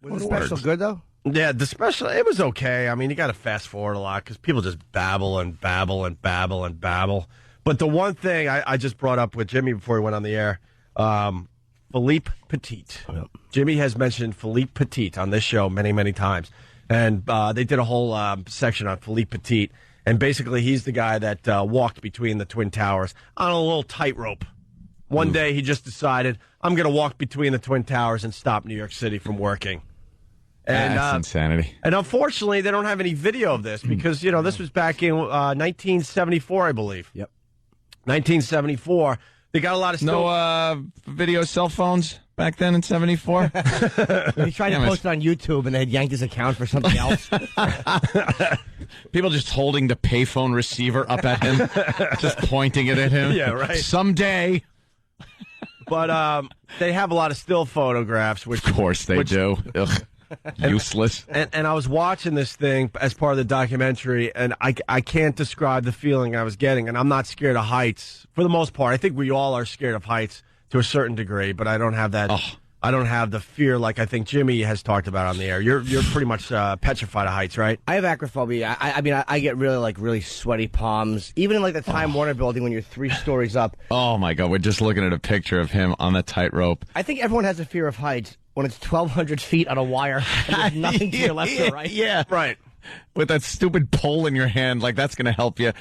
Was the special good, though? Yeah, the special, it was okay. I mean, you got to fast forward a lot because people just babble and babble and babble and babble. But the one thing I just brought up with Jimmy before he went on the air, Philippe Petit. Yep. Jimmy has mentioned Philippe Petit on this show many, many times. And they did a whole section on Philippe Petit. And basically, he's the guy that walked between the Twin Towers on a little tightrope. One day, he just decided, I'm going to walk between the Twin Towers and stop New York City from working. And, that's insanity. And unfortunately, they don't have any video of this because, this was back in 1974, I believe. Yep. 1974. They got a lot of stuff. No video cell phones back then in 74? He tried to post it on YouTube, and they had yanked his account for something else. People just holding the payphone receiver up at him, just pointing it at him. Yeah, right. Someday. But they have a lot of still photographs. Which, of course they do. Ugh. Useless. And I was watching this thing as part of the documentary, and I can't describe the feeling I was getting. And I'm not scared of heights for the most part. I think we all are scared of heights to a certain degree, but I don't have that. Oh. I don't have the fear like I think Jimmy has talked about on the air. You're pretty much petrified of heights, right? I have acrophobia. I mean, I get really sweaty palms. Even in the Time Warner building when you're 3 stories up. Oh my God, we're just looking at a picture of him on the tightrope. I think everyone has a fear of heights when it's 1,200 feet on a wire and there's nothing to your left or right. Yeah, right. With that stupid pole in your hand, like that's going to help you.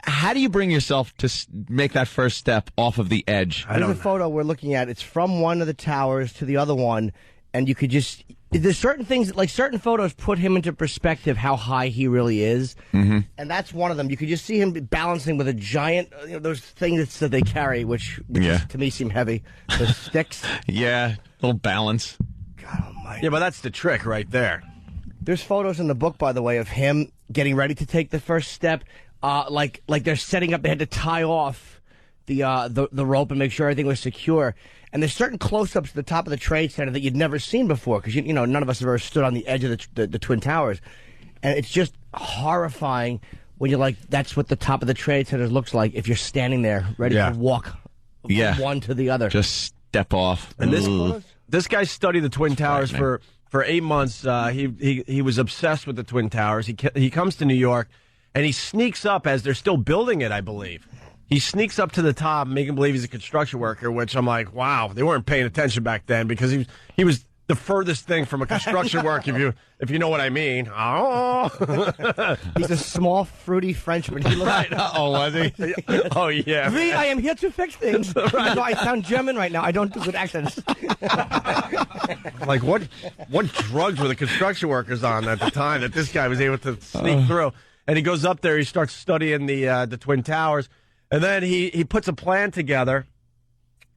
How do you bring yourself to make that first step off of the edge? There's a photo we're looking at. It's from one of the towers to the other one, and you could just. There's certain things, like certain photos put him into perspective how high he really is. Mm-hmm. And that's one of them. You could just see him balancing with a giant, those things that they carry, which to me seem heavy. The sticks. Yeah, a little balance. God almighty. Yeah, but that's the trick right there. There's photos in the book, by the way, of him getting ready to take the first step. Like they're setting up, they had to tie off the rope and make sure everything was secure. And there's certain close-ups at the top of the Trade Center that you'd never seen before because, none of us have ever stood on the edge of the Twin Towers. And it's just horrifying when you're like, that's what the top of the Trade Center looks like if you're standing there ready to walk from one to the other. Just step off. And this guy studied the Twin Towers for 8 months. He was obsessed with the Twin Towers. He comes to New York, and he sneaks up as they're still building it, I believe. He sneaks up to the top, making believe he's a construction worker, which I'm like, wow, they weren't paying attention back then because he was the furthest thing from a construction work, if you know what I mean. Oh, he's a small, fruity Frenchman. He right? Was he? Oh yeah. Me, I am here to fix things. Right. No, I sound German right now. I don't do good accents. Like what drugs were the construction workers on at the time that this guy was able to sneak through? And he goes up there. He starts studying the Twin Towers. And then he puts a plan together,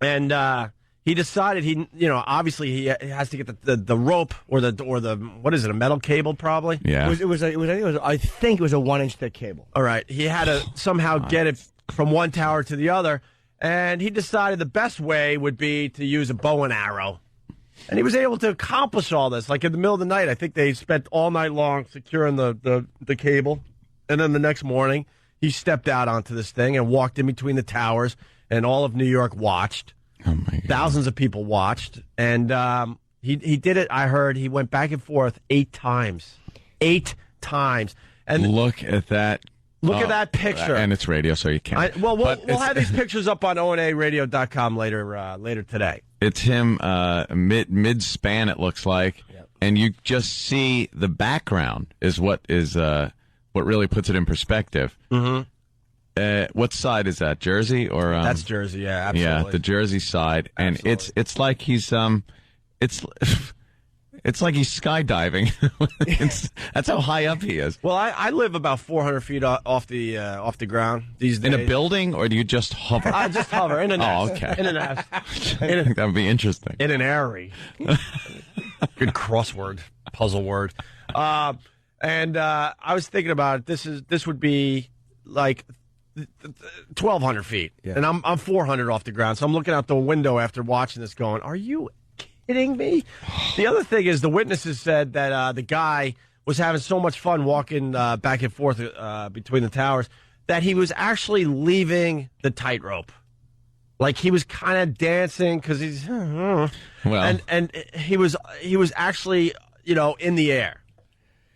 and he decided obviously he has to get the rope or the what is it, a metal cable probably? Yeah. I think it was a 1-inch thick cable. All right. He had to somehow get it from one tower to the other, and he decided the best way would be to use a bow and arrow. And he was able to accomplish all this. Like in the middle of the night, I think they spent all night long securing the cable, and then the next morning, he stepped out onto this thing and walked in between the towers, and all of New York watched. Oh, my God. Thousands of people watched. And he did it, I heard, he went back and forth 8 times. 8 times. And look at that. Look at that picture. And it's radio, so you can't. We'll have these pictures up on onaradio.com later today. It's him mid-span, it looks like. Yep. And you just see the background is what really puts it in perspective. Mm-hmm. What side is that? Jersey or? That's Jersey. Yeah, absolutely. Yeah, the Jersey side, and it's like he's it's like he's skydiving. That's how high up he is. Well, I live about 400 feet off the ground these days. In a building, or do you just hover? I just hover in a nest. Oh, okay. In a nest. That would be interesting. In an airy. Good crossword, puzzle word. And I was thinking about it. This would be like 1,200 feet, and I'm 400 off the ground. So I'm looking out the window after watching this, going, "Are you kidding me?" The other thing is, the witnesses said that the guy was having so much fun walking back and forth between the towers that he was actually leaving the tightrope. Like he was kind of dancing because he's Well, and he was actually in the air,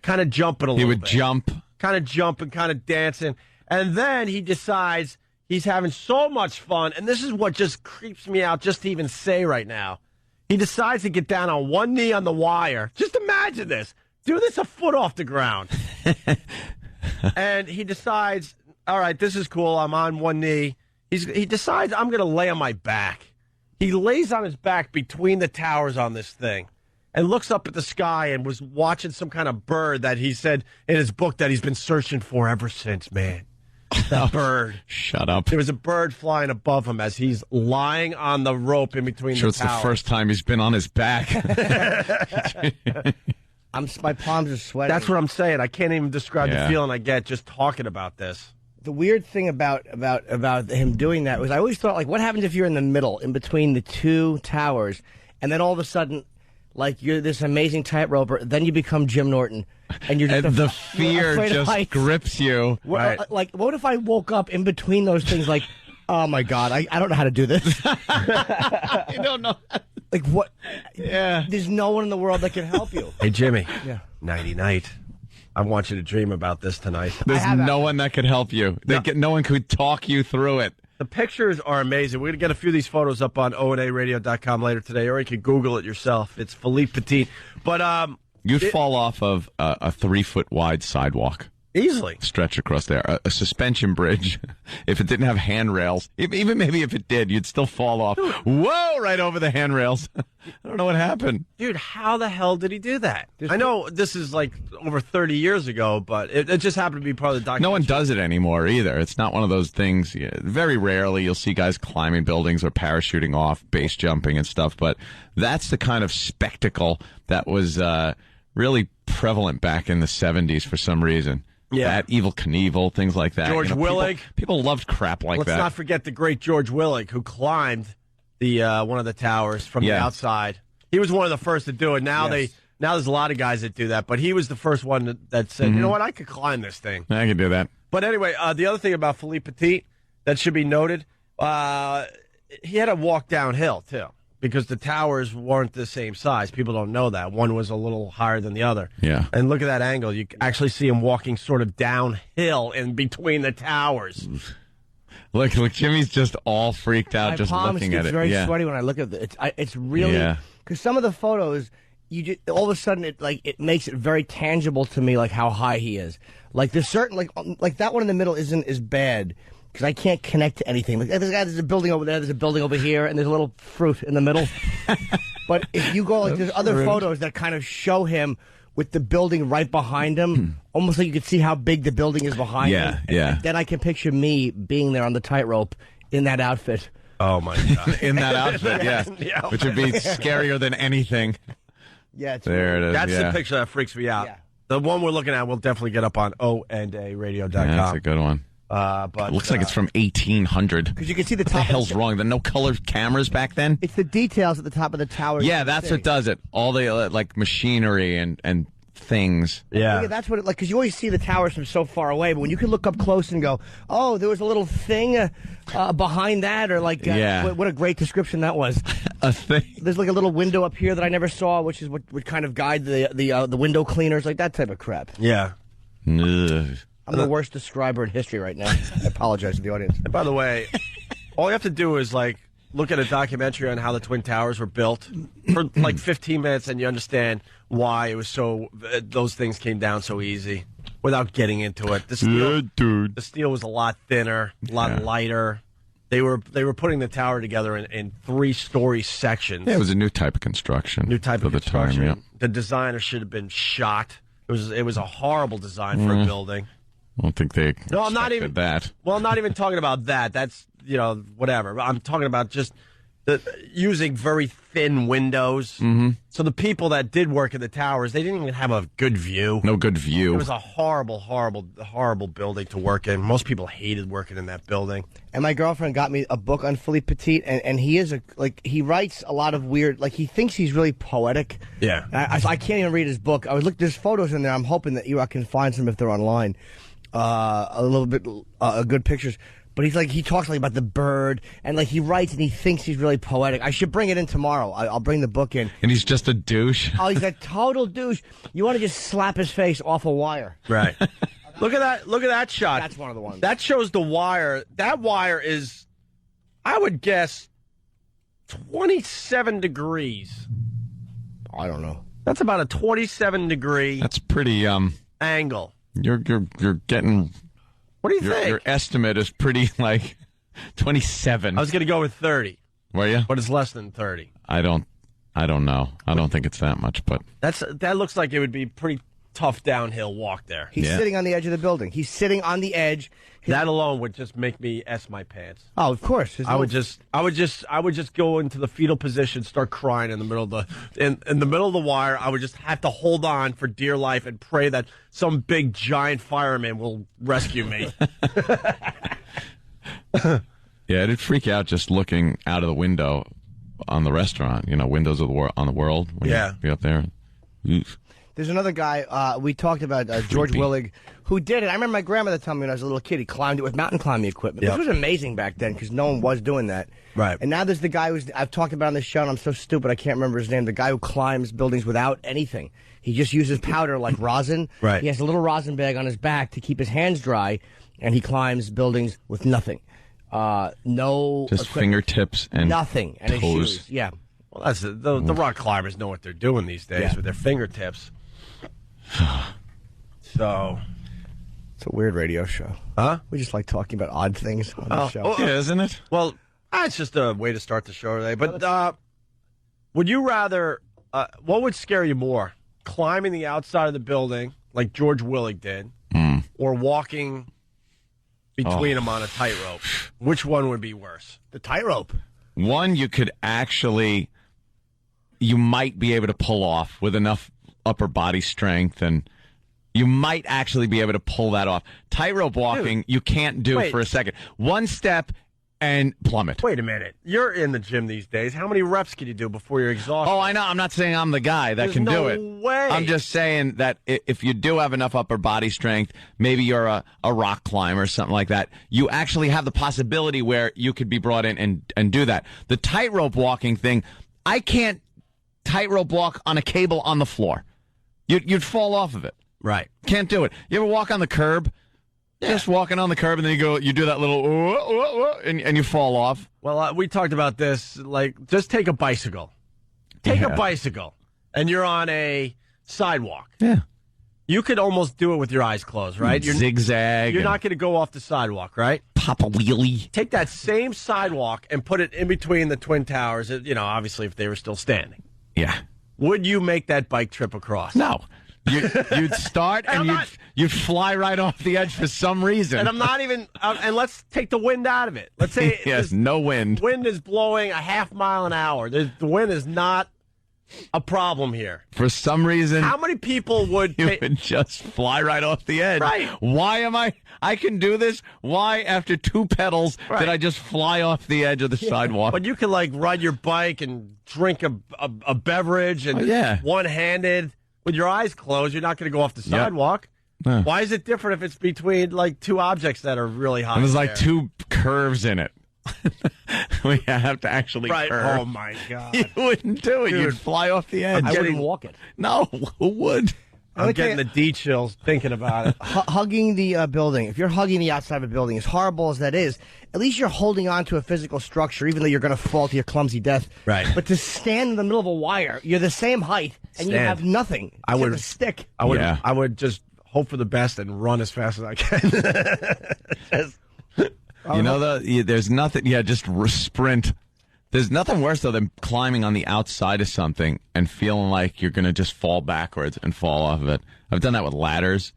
kind of jumping a little bit. he would jump. Kind of jumping, kind of dancing, and then he decides he's having so much fun, and this is what just creeps me out just to even say right now. He decides to get down on one knee on the wire. Just imagine this. Do this a foot off the ground. And he decides, all right, this is cool. I'm on one knee. He decides I'm going to lay on my back. He lays on his back between the towers on this thing and looks up at the sky and was watching some kind of bird that he said in his book that he's been searching for ever since, man. That bird. Shut up. There was a bird flying above him as he's lying on the rope in between Sure, the it's towers. the first time he's been on his back. My palms are sweating. That's what I'm saying. I can't even describe the feeling I get just talking about this. The weird thing about him doing that was I always thought, like, what happens if you're in the middle, in between the two towers, and then all of a sudden, like, you're this amazing tightroper, then you become Jim Norton, and you're just And the fear just grips you. Right. Like, what if I woke up in between those things, like, oh my God, I don't know how to do this. You don't know. Like, what? Yeah. There's no one in the world that can help you. Hey, Jimmy. Yeah. Nighty night. I want you to dream about this tonight. There's no one that could help you. No one could talk you through it. The pictures are amazing. We're going to get a few of these photos up on onaradio.com later today, or you can Google it yourself. It's Philippe Petit. But You'd fall off of a 3-foot wide sidewalk. easily. Stretch across there. A suspension bridge, if it didn't have handrails, even maybe if it did, you'd still fall off. Whoa, right over the handrails. I don't know what happened. Dude, how the hell did he do that? I know this is like over 30 years ago, but it just happened to be part of the documentary. No one does it anymore either. It's not one of those things. Very rarely you'll see guys climbing buildings or parachuting off, base jumping and stuff, but that's the kind of spectacle that was really prevalent back in the 70s for some reason. Yeah. That Evel Knievel, things like that. George Willig. People loved crap like that. Let's not forget the great George Willig, who climbed the one of the towers from the outside. He was one of the first to do it. Now there's a lot of guys that do that, but he was the first one that said, you know what, I could climb this thing. I can do that. But anyway, the other thing about Philippe Petit that should be noted, he had to walk downhill, too, because the towers weren't the same size. People don't know that. One was a little higher than the other. Yeah. And look at that angle. You actually see him walking sort of downhill in between the towers. Look, Jimmy's just all freaked out just looking at it. My palms get very sweaty when I look at it. It's really because some of the photos, all of a sudden it makes it very tangible to me, like how high he is. Like there's certain like that one in the middle isn't as bad because I can't connect to anything. Like there's a building over there, there's a building over here, and there's a little fruit in the middle. But if you go there's other photos that kind of show him with the building right behind him, almost like you can see how big the building is behind him. And then I can picture me being there on the tightrope in that outfit. Oh, my God. In that outfit, yeah. Which would be scarier than anything. Yeah, it's there it is. That's the picture that freaks me out. Yeah. The one we're looking at, we'll definitely get up on onaradio.com. Yeah, that's a good one. But it looks like it's from 1800. Because you can see the top. What the hell's wrong? There no color cameras back then? It's the details at the top of the tower. Yeah, that's what does it. All the like machinery and things. Yeah. That's what it like because you always see the towers from so far away, but when you can look up close and go, oh, there was a little thing behind that, or like, what a great description that was. A thing. There's like a little window up here that I never saw, which is what would kind of guide the window cleaners, like that type of crap. Yeah. Ugh. I'm the worst describer in history right now. I apologize to the audience. And by the way, all you have to do is like look at a documentary on how the Twin Towers were built for like 15 minutes, and you understand why it was those things came down so easy without getting into it. The steel was a lot thinner, a lot lighter. They were putting the tower together in 3-story sections. Yeah, it was a new type of construction. New type of construction. The time, The designer should have been shot. It was a horrible design for a building. I don't think they I'm not even that. Well, I'm not even talking about that. That's, whatever. I'm talking about just using very thin windows. Mm-hmm. So the people that did work in the towers, they didn't even have a good view. No good view. It was a horrible, horrible, horrible building to work in. Most people hated working in that building. And my girlfriend got me a book on Philippe Petit, and he is he writes a lot of weird, he thinks he's really poetic. Yeah. I can't even read his book. There's photos in there. I'm hoping that I can find some if they're online. A little bit good pictures. but he talks like about the bird, and like he writes and he thinks he's really poetic. I should bring it in tomorrow. I'll bring the book in. And he's just a douche. Oh, he's a total douche. You want to just slap his face off a wire. Right. Look at that. Look at that shot. That's one of the ones. That shows the wire. That wire is, I would guess, 27 degrees. I don't know. That's about a 27-degree That's pretty. angle. You're getting. What do you think? Your estimate is pretty like 27. I was going to go with 30. Were you? But it's less than 30. I don't know. I don't think it's that much, but That looks like it would be pretty tough downhill walk there. He's sitting on the edge of the building. He's sitting on the edge. That alone would just make me S my pants. Oh, of course. I would just go into the fetal position, start crying in the middle of the middle of the wire. I would just have to hold on for dear life and pray that some big giant fireman will rescue me. yeah, it'd freak out just looking out of the window on the restaurant. Windows of on the world. When you be up there. Oof. There's another guy, we talked about George Willig, who did it. I remember my grandmother telling me when I was a little kid, he climbed it with mountain climbing equipment. Yep. This was amazing back then because no one was doing that. Right. And now there's the guy I've talked about on this show, and I'm so stupid I can't remember his name, the guy who climbs buildings without anything. He just uses powder like rosin. Right. He has a little rosin bag on his back to keep his hands dry, and he climbs buildings with nothing. No Just equipment. Fingertips and nothing. And his toes. shoes. Yeah. Well, that's the rock climbers know what they're doing these days with their fingertips. So, it's a weird radio show. Huh? We just like talking about odd things on the show. Yeah, isn't it? Well, it's just a way to start the show today. But would you rather? What would scare you more? Climbing the outside of the building like George Willig did, or walking between them on a tightrope? Which one would be worse? The tightrope. One you might be able to pull off with enough upper body strength, and you might actually be able to pull that off. Tightrope walking, you can't do for a second. One step and plummet. Wait a minute. You're in the gym these days. How many reps can you do before you're exhausted? Oh, I know. I'm not saying I'm the guy that There's can no do it. way. I'm just saying that if you do have enough upper body strength, maybe you're a rock climber or something like that, you actually have the possibility where you could be brought in and do that. The tightrope walking thing, I can't tightrope walk on a cable on the floor. You'd fall off of it. Right. Can't do it. You ever walk on the curb? Yeah. Just walking on the curb, and then you do that little, and you fall off. Well, we talked about this. Like, just take a bicycle. Take a bicycle, and you're on a sidewalk. Yeah. You could almost do it with your eyes closed, right? Zigzag. You're not going to go off the sidewalk, right? Pop a wheelie. Take that same sidewalk and put it in between the Twin Towers, obviously if they were still standing. Yeah. Would you make that bike trip across? No. You'd start and you'd fly right off the edge for some reason. And I'm not even. And let's take the wind out of it. Let's say yes, no wind. Wind is blowing a half mile an hour. The wind is not a problem here. For some reason, how many people would just fly right off the edge? Right. Why am I can do this? Why after two pedals did I just fly off the edge of the sidewalk? But you can ride your bike and drink a beverage and one-handed. With your eyes closed, you're not going to go off the sidewalk. Yeah. Why is it different if it's between two objects that are really high? And there's two curves in it. We have to actually curve. Oh my God! You wouldn't do it. Dude, you'd fly off the edge. I wouldn't walk it. No, who would? I'm getting the D chills thinking about it. Hugging the building. If you're hugging the outside of a building, as horrible as that is, at least you're holding on to a physical structure, even though you're going to fall to your clumsy death. Right. But to stand in the middle of a wire, you're the same height, and you have nothing. I would a stick. I would just hope for the best and run as fast as I can. There's nothing. Yeah, just sprint. There's nothing worse, though, than climbing on the outside of something and feeling like you're going to just fall backwards and fall off of it. I've done that with ladders,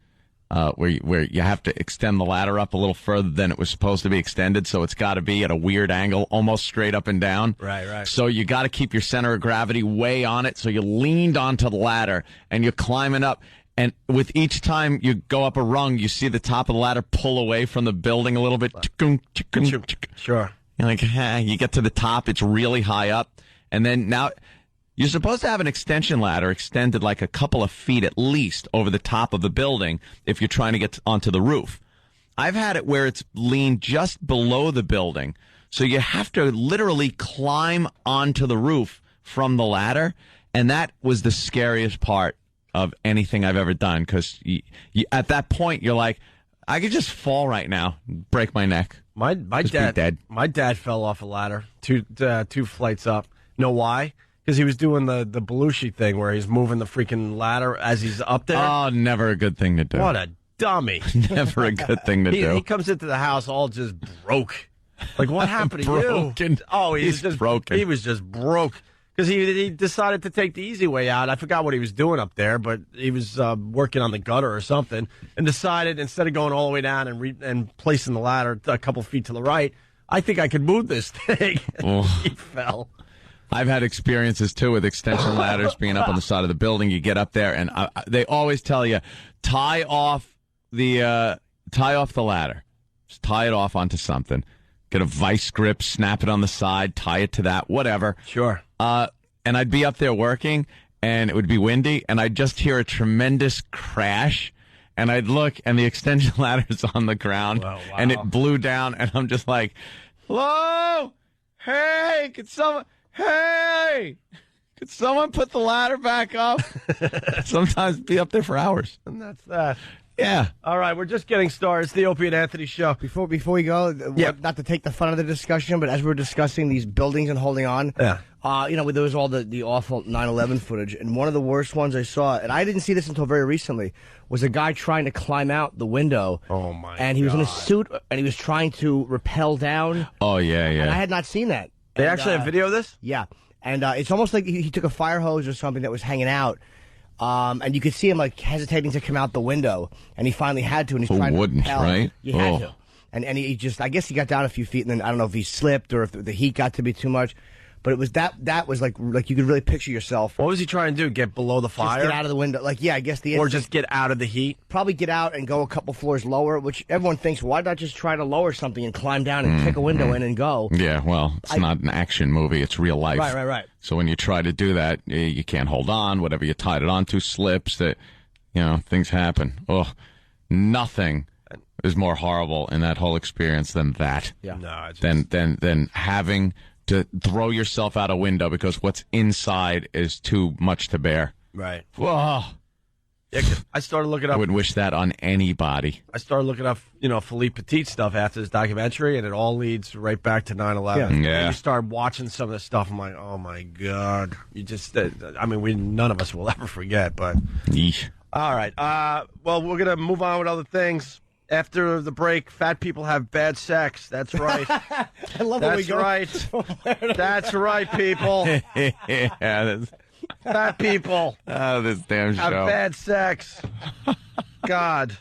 where you have to extend the ladder up a little further than it was supposed to be extended, so it's got to be at a weird angle, almost straight up and down. Right. So you got to keep your center of gravity way on it, so you leaned onto the ladder, and you're climbing up. And with each time you go up a rung, you see the top of the ladder pull away from the building a little bit. Sure. You're like, you get to the top, it's really high up, and then now you're supposed to have an extension ladder extended like a couple of feet at least over the top of the building if you're trying to get onto the roof. I've had it where it's leaned just below the building. So you have to literally climb onto the roof from the ladder. And that was the scariest part of anything I've ever done. Because at that point, you're like, I could just fall right now, break my neck. My just dad, be dead. My dad fell off a ladder, two flights up. Know why? Because he was doing the Belushi thing where he's moving the freaking ladder as he's up there. Oh, never a good thing to do. What a dummy. Never a good thing to do. He comes into the house all just broke. Like, what happened to Broken. you? Oh, he's just broken. He was just broke. Because he decided to take the easy way out. I forgot what he was doing up there, but he was working on the gutter or something, and decided instead of going all the way down and placing the ladder a couple feet to the right, I think I could move this thing. He fell. I've had experiences, too, with extension ladders being up on the side of the building. You get up there, and they always tell you, tie off the ladder. Just tie it off onto something. Get a vice grip, snap it on the side, tie it to that, whatever. Sure. And I'd be up there working, and it would be windy, and I'd just hear a tremendous crash, and I'd look, and the extension ladder's on the ground, and it blew down, and I'm just like, hello? Hey, could someone put the ladder back up? Sometimes be up there for hours. And that's that. Yeah. All right, we're just getting started. It's the Opie and Anthony show. Before we go, not to take the fun of the discussion, but as we're discussing these buildings and holding on, there was all the awful 9/11 footage, and one of the worst ones I saw, and I didn't see this until very recently, was a guy trying to climb out the window. Oh my! And he was in a suit, and he was trying to rappel down. Oh yeah. And I had not seen that. They actually have video of this? Yeah, and it's almost like he took a fire hose or something that was hanging out. And you could see him like hesitating to come out the window, and he finally had to, and he's trying to rappel. Right? You had to. And he just, I guess he got down a few feet, and then I don't know if he slipped or if the heat got to be too much. But it was that was like you could really picture yourself. What was he trying to do? Get below the fire? Just get out of the window. Like, yeah, I guess or just get out of the heat? Probably get out and go a couple floors lower, which everyone thinks, why not just try to lower something and climb down and kick a window in and go? Yeah, well, it's not an action movie. It's real life. Right. So when you try to do that, you can't hold on. Whatever you tied it onto slips. Things happen. Oh, nothing is more horrible in that whole experience than that. Yeah. No, it's than having to throw yourself out a window because what's inside is too much to bear. Right. Whoa. Yeah, I started looking up. I wouldn't wish that on anybody. I started looking up, Philippe Petit stuff after this documentary, and it all leads right back to 9/11. Yeah. And you start watching some of this stuff, I'm like, oh my God. You just, none of us will ever forget, but. Yeesh. All right. Well, we're going to move on with other things. After the break, fat people have bad sex. That's right. I love when we go. That's right. That's right, people. Yeah, Fat people this damn show. have bad sex. God.